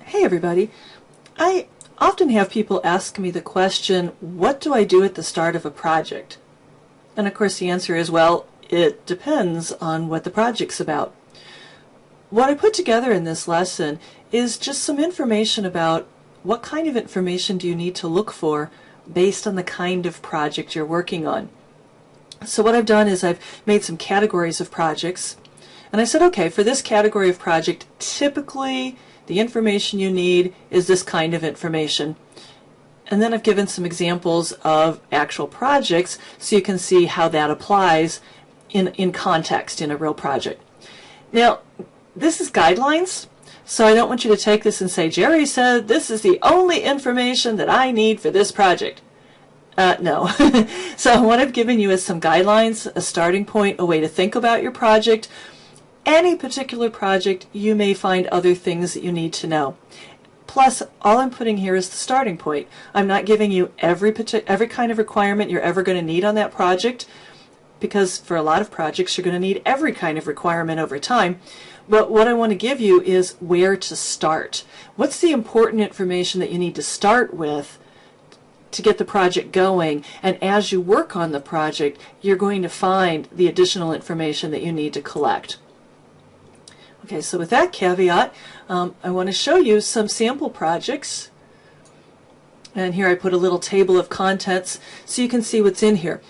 Hey everybody. I often have people ask me the question, what do I do at the start of a project? And of course the answer is, well, it depends on what the project's about. What I put together in this lesson is just some information about what kind of information do you need to look for based on the kind of project you're working on. So what I've done is I've made some categories of projects, and I said, okay, for this category of project, typically the information you need is this kind of information. And then I've given some examples of actual projects so you can see how that applies in context in a real project. Now, this is guidelines, so I don't want you to take this and say, Jerry said this is the only information that I need for this project. No. So what I've given you is some guidelines, a starting point, a way to think about your project. Any particular project, you may find other things that you need to know. Plus, all I'm putting here is the starting point. I'm not giving you every kind of requirement you're ever going to need on that project, because for a lot of projects you're going to need every kind of requirement over time. But what I want to give you is where to start. What's the important information that you need to start with to get the project going, and as you work on the project you're going to find the additional information that you need to collect. Okay, so with that caveat, I want to show you some sample projects. And here I put a little table of contents so you can see what's in here.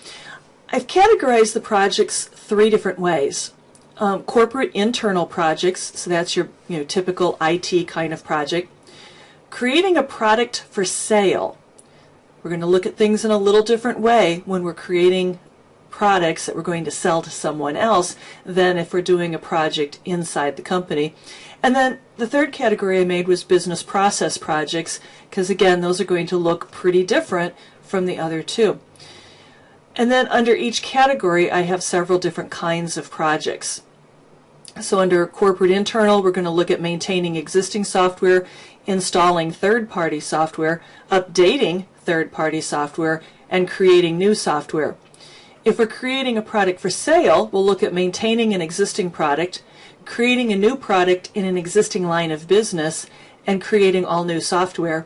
I've categorized the projects three different ways. Corporate internal projects, so that's your typical IT kind of project. Creating a product for sale. We're going to look at things in a little different way when we're creating products that we're going to sell to someone else than if we're doing a project inside the company. And then the third category I made was business process projects, because again those are going to look pretty different from the other two. And then under each category I have several different kinds of projects. So under corporate internal we're going to look at maintaining existing software, installing third-party software, updating third-party software, and creating new software. If we're creating a product for sale, we'll look at maintaining an existing product, creating a new product in an existing line of business, and creating all new software.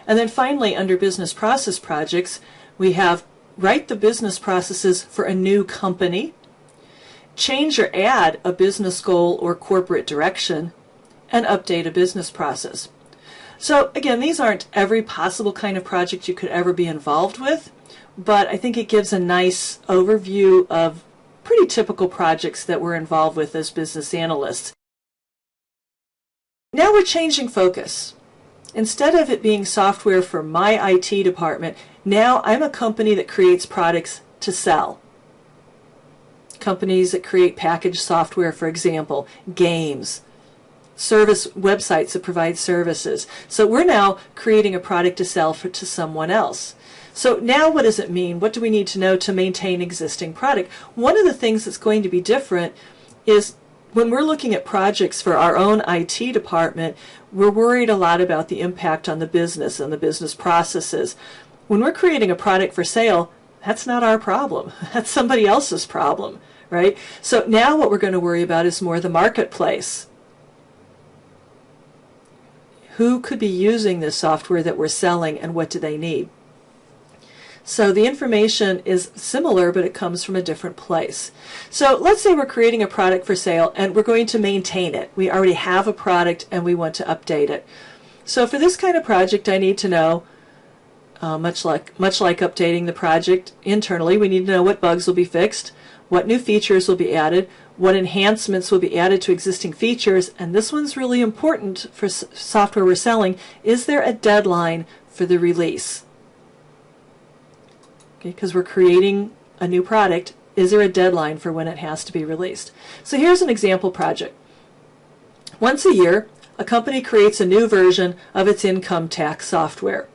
And then finally, under business process projects, we have write the business processes for a new company, change or add a business goal or corporate direction, and update a business process. So again, these aren't every possible kind of project you could ever be involved with, but I think it gives a nice overview of pretty typical projects that we're involved with as business analysts. Now we're changing focus. Instead of it being software for my IT department, now I'm a company that creates products to sell. Companies that create packaged software, for example, games, service websites that provide services. So we're now creating a product to sell to someone else. So now what does it mean? What do we need to know to maintain existing product? One of the things that's going to be different is when we're looking at projects for our own IT department, we're worried a lot about the impact on the business and the business processes. When we're creating a product for sale, that's not our problem. That's somebody else's problem, right? So now what we're going to worry about is more the marketplace. Who could be using this software that we're selling, and what do they need? So the information is similar, but it comes from a different place. So let's say we're creating a product for sale and we're going to maintain it. We already have a product and we want to update it. So for this kind of project I need to know, much like updating the project internally, we need to know what bugs will be fixed, what new features will be added, what enhancements will be added to existing features, and this one's really important for software we're selling. Is there a deadline for the release? Because we're creating a new product, is there a deadline for when it has to be released? So here's an example project. Once a year, a company creates a new version of its income tax software.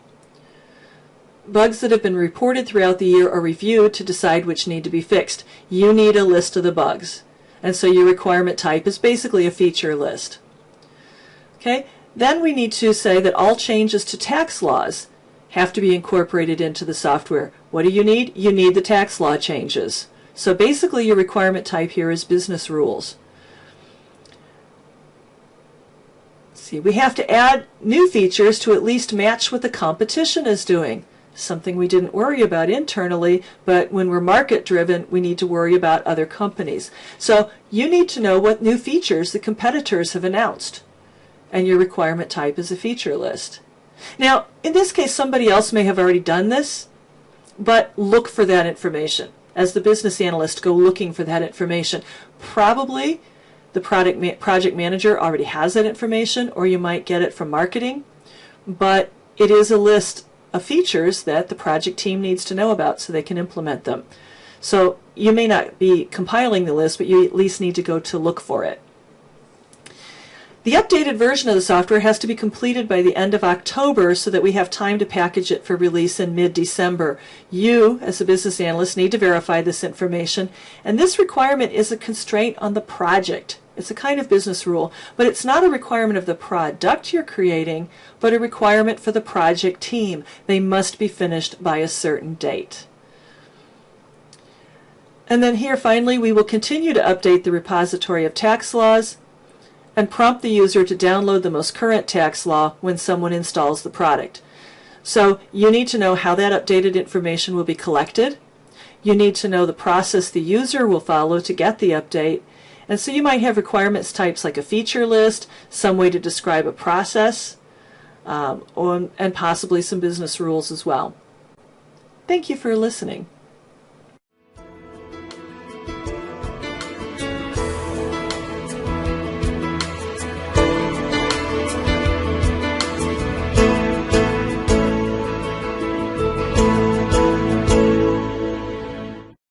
Bugs that have been reported throughout the year are reviewed to decide which need to be fixed. You need a list of the bugs. And so your requirement type is basically a feature list. Okay? Then we need to say that all changes to tax laws have to be incorporated into the software. What do you need? You need the tax law changes. So basically your requirement type here is business rules. See, we have to add new features to at least match what the competition is doing. Something we didn't worry about internally, but when we're market driven, we need to worry about other companies. So you need to know what new features the competitors have announced, and your requirement type is a feature list. Now, in this case, somebody else may have already done this, but look for that information. As the business analyst, go looking for that information. Probably the project manager already has that information, or you might get it from marketing, but it is a list of features that the project team needs to know about so they can implement them. So you may not be compiling the list, but you at least need to go to look for it. The updated version of the software has to be completed by the end of October so that we have time to package it for release in mid-December. You, as a business analyst, need to verify this information, and this requirement is a constraint on the project. It's a kind of business rule, but it's not a requirement of the product you're creating, but a requirement for the project team. They must be finished by a certain date. And then here, finally, we will continue to update the repository of tax laws and prompt the user to download the most current tax law when someone installs the product. So you need to know how that updated information will be collected. You need to know the process the user will follow to get the update. And so you might have requirements types like a feature list, some way to describe a process, and possibly some business rules as well. Thank you for listening.